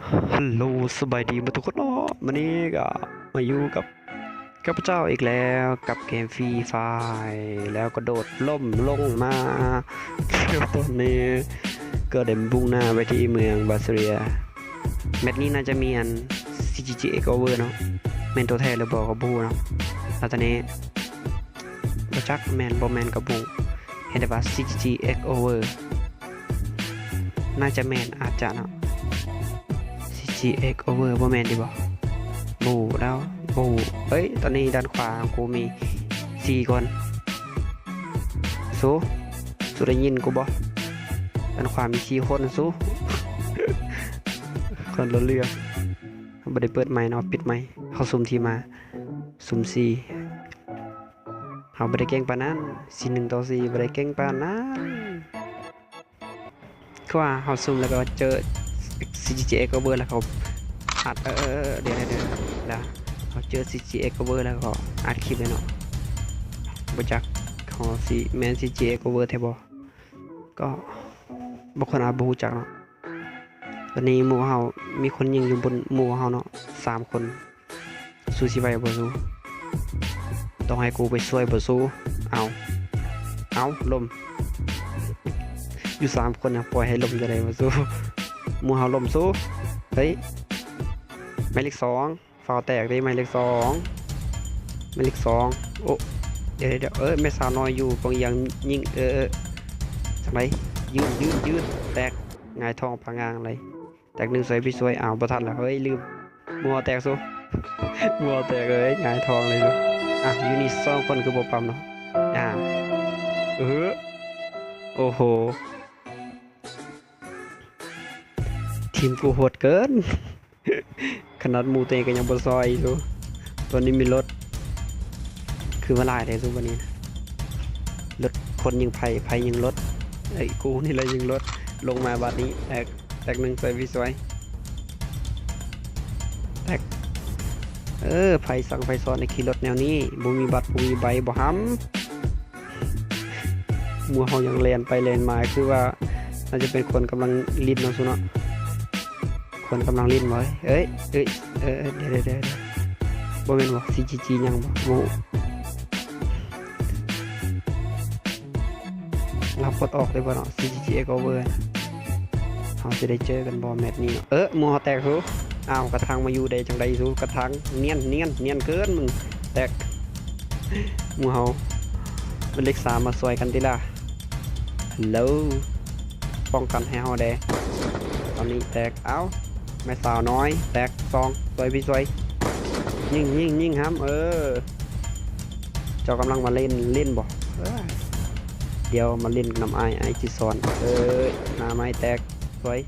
ฮัลโหลสบายดีมาทุกคนเนาะวันนี้ก็มาอยู่กับข้าพเจ้าอีกแล้วกับเกมฟรีไฟแล้วก็โดดล่มลงมาตอนนี้ก็เดินบุ่งหน้าไปที่เมืองบาซิเลียแมตช์นี้น่าจะมีอัน CGG Over เนาะแมนตัวแทนหรือบอกกับบูเนาะแล้วตอนนี้ประจักแมนบอแมนกับบูเห็นได้ว่า CGG Over น่าจะแมนอาจจะเนาะ GX over บ่แม่นดิบ่บูแล้วบูเอ้ยตอนนี้ด้านขวาของกูมี4คนสู้ได้ยินกูบ่ด้านขวามี4คนสู้ คนละเรื่องบ่ได้เปิดไมค์เนาะปิดไมค์เขาซุ่มทีมาซุ่ม4เฮาบ่ได้เก่งปานนั้น4 1 ต่อ 4บ่ได้เก่งปานนั้นก็ว่าเฮาซุ่มแล้วก็เจอ CGX over แล้วเขาอัดเดี๋ยวแล้วเขาเจอ CGX over แล้วก็อัดคลิปเลยเนาะบ่จักเขาสิแม่น CGX over แท้บ่ก็บ่คนอาจบ่ฮู้จักเนาะตอนนี้หมู่เฮามีคนยิงอยู่บนหมู่เฮาเนาะ3คนสู้สิไหวบ่สู้ต้องให้กูไปช่วยบ่สู้เอาล้มอยู่3คนนะปล่อยให้ล้มจะได้บ่สู้หมู่เฮาล้มสู้เฮ้ยหมายเลข2ฟาวแตกได้หมายเลข2หมายเลข2โอ้เดี๋ยวแม่สาวน้อยอยู่กองยังยิงจังไรยืนแตกงายทองพางางอะไรแตก1สวยพี่สวยบ่ทันแล้วเฮ้ยลืมมัวแตกสู้ มัวแตกเลยงายทองเลยสู้อยู่นี่2คนคือบ่ปั๊มเนาะโอ้โหทีมกูโหดเกิน ขนาดหมูเตงก็ยังบ่ซอยอยู่ตัวนี้มีรถคือมาลายเลยสู้วันนี้นะรถคนยิงไผ่ยิงรถไอ้กูนี่เลยยิงรถลงมาบัดนี้แตก1สวยพี่สวยแตกไผ่สั่งไผ่ซ้อนในขี่รถแนวนี้บ่มีบัตรบ่มีใบบ่ห้ำหมู่เฮายังแล่นไปแล่นมาคือว่าน่าจะเป็นคนกำลังลิ้นเนาะซุเนาะคนกำลังลิ้นไว้เดี๋ยวบ่แม่นบ่ CGG ยังบ่เรากดออกได้บ่เนาะ CGG Over เฮาสิได้เจอกันบ่แมตช์นี้เนาะหมู่เฮาแตกสู้กระทังมาอยู่ได้จังได๋สู้กระทังเนียนเกินมึงแตกหมู่เฮาเป็นเลข3มาซอยกันติล่ะฮัลโหลป้องกันให้เฮาได้ตอนนี้แตกแม่สาวน้อยแตก2สวยพี่สวยยิงครับเจ้ากำลังมาเล่นบ่เดี๋ยวมาเล่นน้ำไอจิซอนหน้าไม้แตกสวย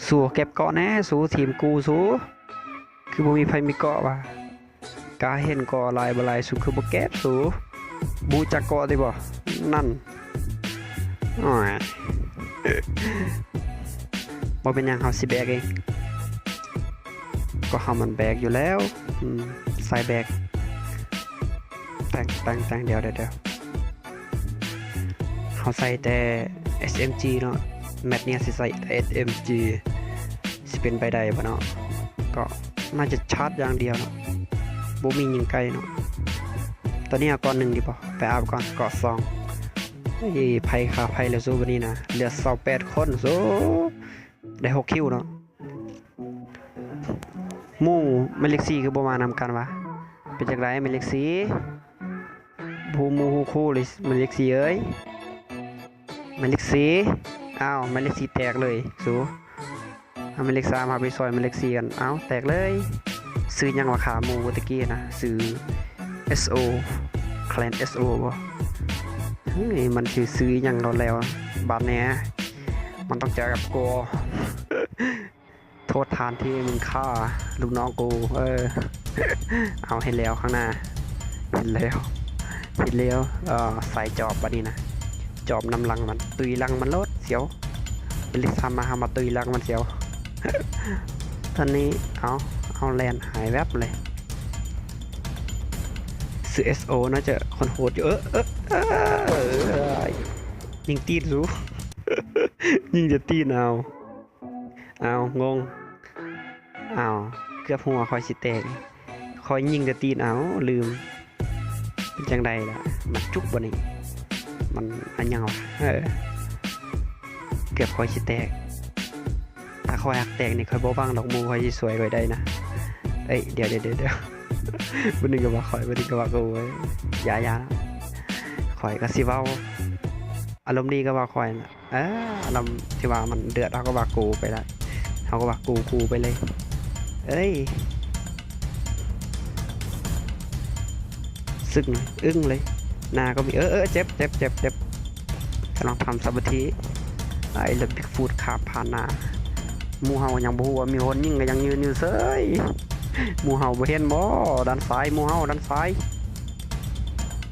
สู้เก็บเกาะแน่สู้ทีมกูสู้คือบ่มีไผมีเกาะว่ะกาเห็นเกาะลายบ่ลายสู้คือบ่เก็บสู้บูจักเกาะได้บ่นั่นอ้อยบ่เป็นหยังเฮาสิแบกเองก็เฮามันแบกอยู่แล้วใส่แบกแต่งเดี๋ยวเฮาใส่แต่ SMG เนาะแมตช์นี้สิใส่ SMG สิเป็นไปได้บ่เนาะก็น่าจะชาร์จอย่างเดียวเนาะบ่มียิงไกลเนาะตอนนี้เอาก่อน1ดีบ่ไปอาบก่อนเกาะ2ไผขาไผแล้วสู้บัดนี้นะเหลือ28คนสู้ได้6คิวเนาะหมู่หมายเลข4คือบ่มานำกันวะเป็นจังไดหมายเลข4ผู้หมู่คู่เลยหมายเลข4เอ้ยหมายเลข4หมายเลข4แตกเลยสู้หมายเลข3หาไปซอยหมายเลข4กันแตกเลยซื้อหยังว่าขาหมู่ตะกี้นะซื้อ SO Clan SO บ่เฮ้ยมันซื้อหยังเราแล้วบาดแหน่มันต้องเจอกับกูโทษทานที่มึงฆ่าลูกน้องกูเอาให้แล้วข้างหน้าเห็นแล้วใส่จอบบัดนี้นะจอบนำลังมันตุยลังมันลดเสียวเป็นลิซามาตุยลังมันเสียว ตอนนี้เอาแลนหายแวบเลยซื้อ SO น่าจะคนโหดอยู่ยิงตีนรู้ ยิงจะตีนเอา เอางงเอาเกือบหัวคอยสิแตกคอยยิงแต่ตีนเอาลืมเป็นจังใดล่ะมันจุกบ่นี่มันอันยังวะเกือบคอยสิแตกถ้าคอยหักแตกนี่คอยบ่บังดอกมูคอยสิสวยคอยได้นะเอ้ยเดี๋ยวบ่นึกว่าคอยบ่นึกว่ากูเว้ยอย่าคอยก็สิเว้าอารมณ์ดีก็ว่าคอยน่ะอารมณ์ที่ว่ามันเดือดเฮาก็ว่ากูไปละเฮาก็ว่ากูไปเลยเอ้ยสึกหน่อยอึ้งเลยหน้าก็มีเจ็บกำลังทำสมาธิไอ้เลิฟบิ๊กฟูดขาผ่านหน้าหมู่เฮายังบ่ฮู้ว่ามีคนยิงก็ยังยืนอยู่เฉยหมู่เฮาบ่เห็นบ่ด้านซ้ายหมู่เฮาด้านซ้าย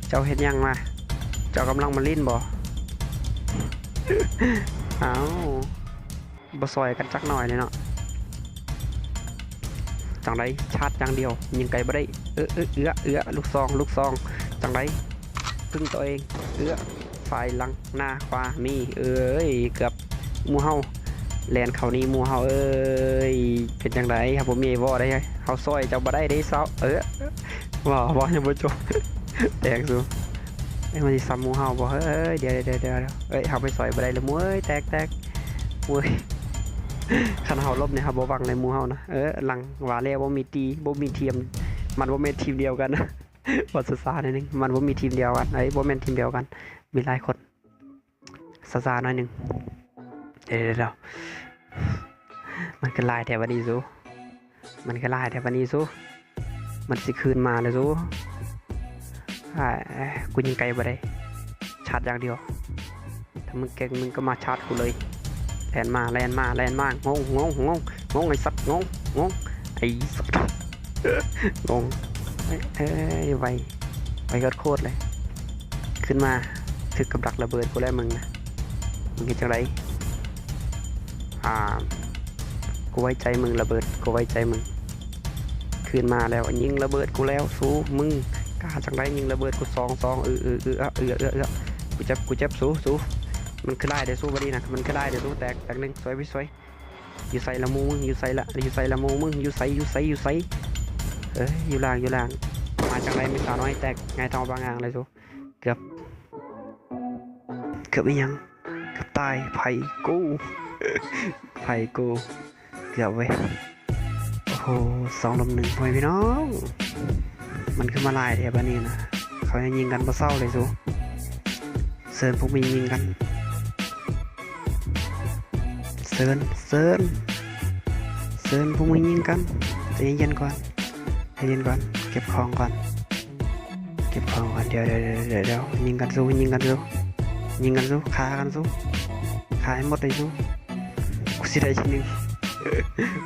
เจ้าเห็นยังมาเจ้ากำลังมาลิ้นบ่อ้าวบ่ซอยกันจักหน่อยเลยเนาะจังไดชาร์จอย่างเดียวยิงไกลบ่ได้ลูกซองจังไดพึ่งตัวเองฝ่ายหลังหน้าขวามีเอ้ยเกือบหมู่เฮาแลนเขานี่หมู่เฮาเอ้ยเป็นจังไดครับผมมีวอได้เฮาซอยเจ้าบ่ได้เด้เซาวอยังบ่จบแตกซูไอ้มันสิซ้ำหมู่เฮาบ่เฮ้ยเดี๋ยวเอ้ยเฮาไปซอยบ่ได้เลยมวยแตกมวยคันเฮาลบเนี่ยครับบ่วังในหมู่เฮานะหลังว่าแล้วบ่มีตีบ่มีทีมมันบ่แม่นทีมเดียวกันนะบ่ซาๆหน่อยนึงมันบ่มีทีมเดียวกันบ่แม่นทีมเดียวกันมีหลายคนซาๆหน่อยนึงเดี๋ยวมันก็ลายแถววันนี้ซูมันสิคืนมาเลยซูกูยิงไกลบ่ได้ชาร์จอย่างเดียวถ้ามึงเก่งมึงก็มาชาร์จกูเลยแลนมางงไอ้สัตว์งงไอ้สัตว์งงไวโคตรเลยขึ้นมาถึกกับดักระเบิดกูแล้วมึงนะมึงคิดจังไรกูไว้ใจมึงระเบิดกูไว้ใจมึงขึ้นมาแล้วยิงระเบิดกูแล้วสู้มึงกล้าจังไรยิงระเบิดกูซองกูเจ็บสู้มันคือไล่เดี๋ยวสู้บ่ดีนะมันคือไล่เดี๋ยวสู้แตกหนึ่งสวยอยู่ใส่ละมูมึงอยู่ใส่ละมูมึงอยู่ใส่อยู่ล่างมาจังไรมีสาวน้อยแตกไงทองบางงางเลยสู้เกือบไม่ยังเกือบตายไผ่กูเกือบเว้ยโอ้โห2-1พ่อพี่น้องมันขึ้นมาลายแถวบ้านนี้นะเขาจะยิงกันบ่เศร้าเลยสู้เซิร์นพวกมียิงกันเซิร์นพวกมึงยิงกันใจเย็นก่อนเก็บของก่อนเดี๋ยวยิงกันสู้ฆ่ากันสู้ฆ่าให้หมดเลยสู้กูสิได้ทีนึง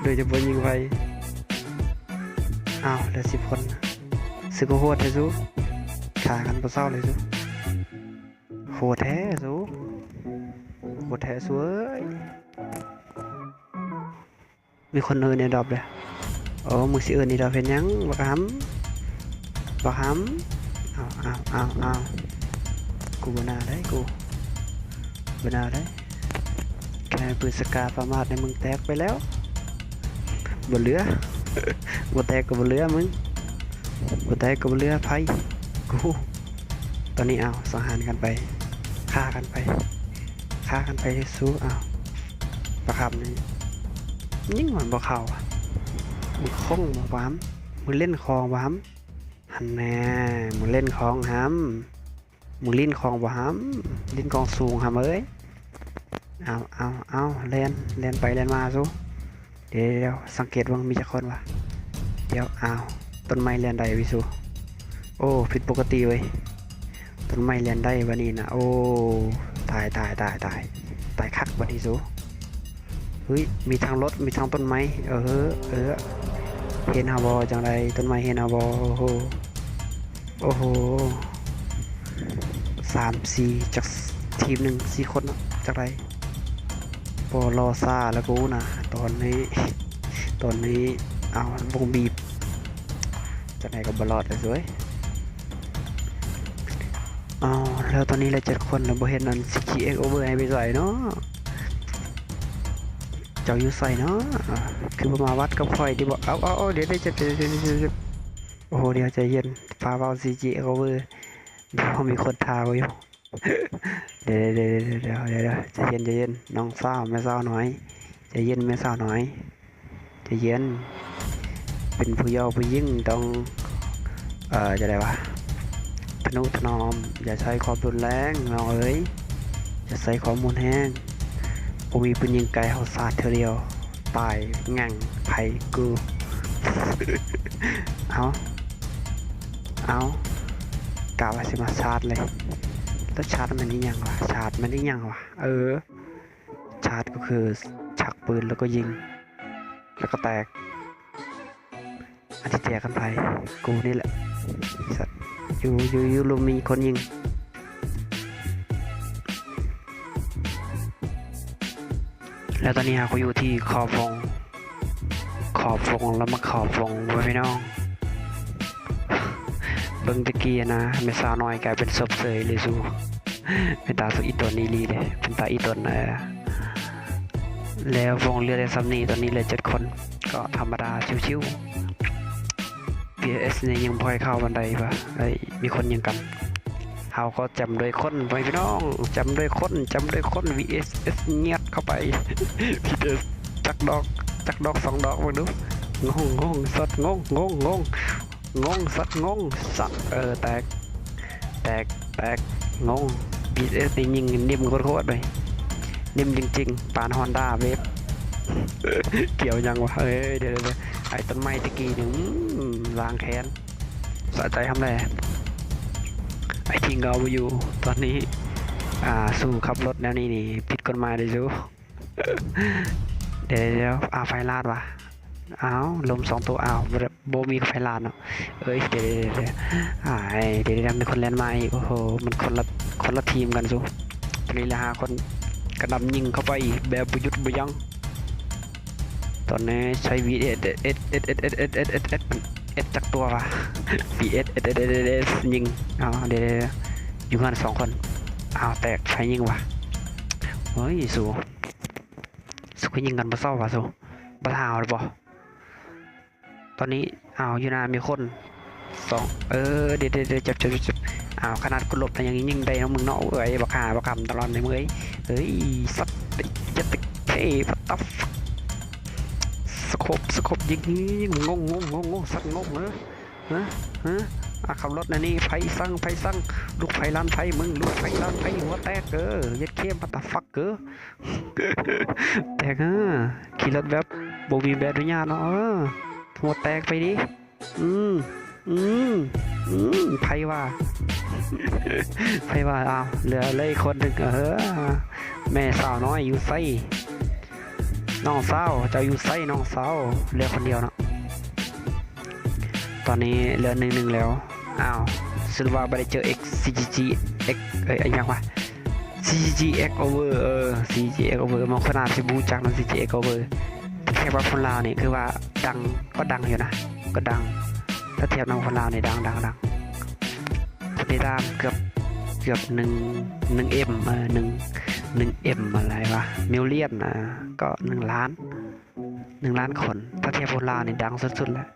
โดยเฉพาะยิงไปอ้าวเหลือ10 คนสึกโหดเลยสู้ฆ่ากันบ่เศร้าเลยสู้โหดแท้สู้เอ้ยมีคนเอิ้นในดอบเลยมึงสิเอิ้นในดอบเฮ็ดหยังบักหำเอากูบ่น่าได้แค่ปืนสกาประมาทในมึงแตกไปแล้วบ่เหลือบ่แตกก็บ่เหลือมึงบ่แตกก็บ่เหลือไผกูตอนนี้เอาสังหารกันไปฆ่ากันไปสู้ประคำนี่ยิ่งเหมือนบ่เข้ามึงคงบ่หวามมึงเล่นคองบ่หำหันแน่มึงเล่นคองหำมึงลิ้นคองบ่หำลิ้นกองสูงหำเอ้ยเอาแล่นไปแล่นมาสู้เดี๋ยวสังเกตว่ามีจักคนวะเดี๋ยวต้นไม้แล่นได้วิสูโอ้ผิดปกติเว้ยต้นไม้แล่นได้วันนี้นะโอ้ตายคักวันนี้สู้เฮ้ยมีทางรถมีทางต้นไม้เห็นฮาบอจังไรต้นไม้เห็นฮาบอโอ้โห3-4จากทีม1 4 คนจากไรปอรอซาแล้วกูนะตอนนี้เอาวงบีบจากไหนกับบอลอดเลยสวยแล้วตอนนี้เรา7 คนเราบ่เห็นนั่น CGX over ให้ไปใส่เนาะ เจ้าอยู่ใส่เนาะคือมาวัดกับข่อยที่บอกเอาเดี๋ยวได้จะโอ้โหเดี๋ยวใจเย็นฟ้าเบาซีจีโอเวอร์เดี๋ยวมีคนทาไว้อยู่เดี๋ยวใจเย็นน้องสาวแม่สาวน้อยใจเย็นแม่สาวน้อยใจเย็นเป็นผู้เยาว์ผู้ยิ่งต้องจะได้วะทนุถนอมอย่าใช้ความรุนแรงน้องเอ๋ยอย่าใช้ความมุนแห้งผมมีปืนยิงไกลเขาสาดเธอเดียวตายงั่งไผ่กูเอากล่าวว่าสิมาชาร์จเลยแล้วชาร์จมันนี่ยังวะชาร์จมันนี่ยังวะชาร์จก็คือชักปืนแล้วก็ยิงแล้วก็แตกอันที่แตกกันไปกูนี่แหละสัตว์อยู่ลุมมีคนยิงแล้วตอนนี้เขาอยู่ที่ขอบวงแล้วมาขอบวงไว้พี่น้องเบิ่งตะกี้นะไม่สาวน้อยกลายเป็นศพเสยเลยสู้เป็นตาสุดอีตนนีลีเลยเป็นตาอีตนแล้ววงเรือในซัมนีตอนนี้เหลือ7 คนก็ธรรมดาชิวๆ PS เนี่ยยังพอยเข้าบันไดปะมีคนยังกันเขาก็จำโดยคนไปพี่น้องจำโดยคน VSS เงียบเข้าไป PS จักดอก2 ดอกมาดูงงสัตว์งงสัตว์งงสัตว์แตกงง VSS นี่ยิงนิ่มโคตรเลยนิ่มจริงๆปาน Honda เวฟ เกี่ยวยังวะเดี๋ยวไอ้ต้นไม้ตะกี้หนึ่งล้างแค้นสะใจทำไรไอ้ทิ้งเราไปอยู่ตอนนี้สู้ขับรถแล้วนี่ผิดกฎหมายเลยจูเดี๋ยวไฟลาดวะลม2 ตัวโบมีไฟลาดเนาะเดี๋ยวมีคนแลนมาอีกโอ้โหมันคนละทีมกันจูตอนนี้ละ5 คนกระดำยิงเข้าไปแบบบุยุดบุยังตอนนี้ใช้ VS จากตัววะ VS ยิงเดี๋ยวอยู่กัน2 คนแตกใช้ยิงวะเฮ้ยสู้ยิงกันมาเศร้าวะสู้บ้าหาวหรือเปล่าตอนนี้อยู่นามีคน2เดี๋ยวจับขนาดกูหลบแต่ยังยิงได้น้องมึงเนาะบักหาบักคำตลอดเลยมึงสัตว์จะติดเท่พัตตัฟสกบยิงงงสักงงขับรถนี่ไฟสั่งลูกไฟล้านไฟมึงลูกไฟล้านไฟหัวแตกยัดเข้มพัตตาฟักแตกขี่รถแบบโบวีแบบดุญาเนาะหัวแตกไปดิไฟว่าเหลือเลยคนหนึ่งแม่สาวน้อยอยู่ไซน้องสาวเจ้าอยู่ไซน้องสาวเหลือคนเดียวเนาะตอนนี้เหลือ1 แล้วสรุปว่าไม่ได้เจอ CGX ยังวะ CGX over CGX over มันขนาดที่บูจักนะ CGX over แค่ว่าคนลาวนี่คือว่าดังอยู่นะก็ดังถ้าเทียบกับคนลาวนี่ดังคนติดตามเกือบ1M 1M อะไรวะมิลเลียนก็1 ล้านคนถ้าเทียบคนลาวนี่ดังสุดๆแล้ว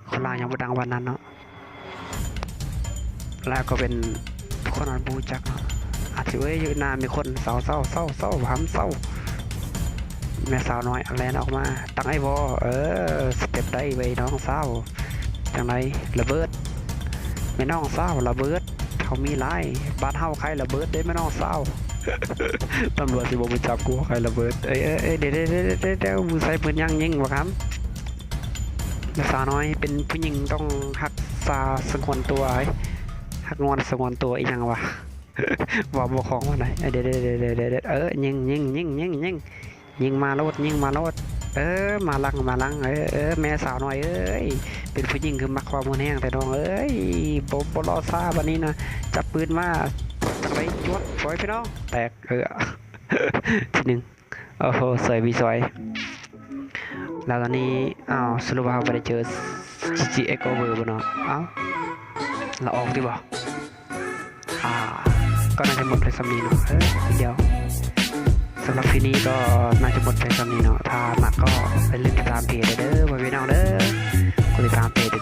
คนลาวยังไม่ดังวันนั้นเนาะแล้วก็เป็นคนอันบูจักเนาะอาจจะอยู่นานมีคนเศร้าหำเศร้าแม่สาวน้อยอะไรออกมาตั้งไอ้บอสเต็ปได้ไว้น้องสาวจังไรระเบิดไม่น้องสาวระเบิดเขามีไล่บ้านเฮาใครระเบิดได้ไม่น้องสาวตำรวจสิบอกไปจับกูใครระเบิดเดี๋ยวมือใส่ปืนยิงวะครับแม่สาวน้อยเป็นผู้หญิงต้องหักษาสงวนตัวหักงอนสงวนตัวอีกยังวะว่าบกของว่าไหนเดี๋ยวยิงมาโลดมาลังแม่สาวน้อยเป็นผู้หญิงคือมักความมันแห้งแต่น้องบรอซ่าวันนี้นะจับปืนมาจังไรจวดสวยพี่น้องแตกทีหนึ่งโอ้โหสวยสวยแล้วตอนนี้สรุปว่าไปได้เจอ CGX over บ่เนาะเราออกดีบ่ก็น่าจะหมดเลยสำนีเนาะเดี๋ยว สำหรับที่นี้ก็น่าจะหมดไปคำนี้เนาะถ้ามักก็ไปเล่นติดตามเพจเด้อพ่อพี่น้องเด้อกดติดตามเพจ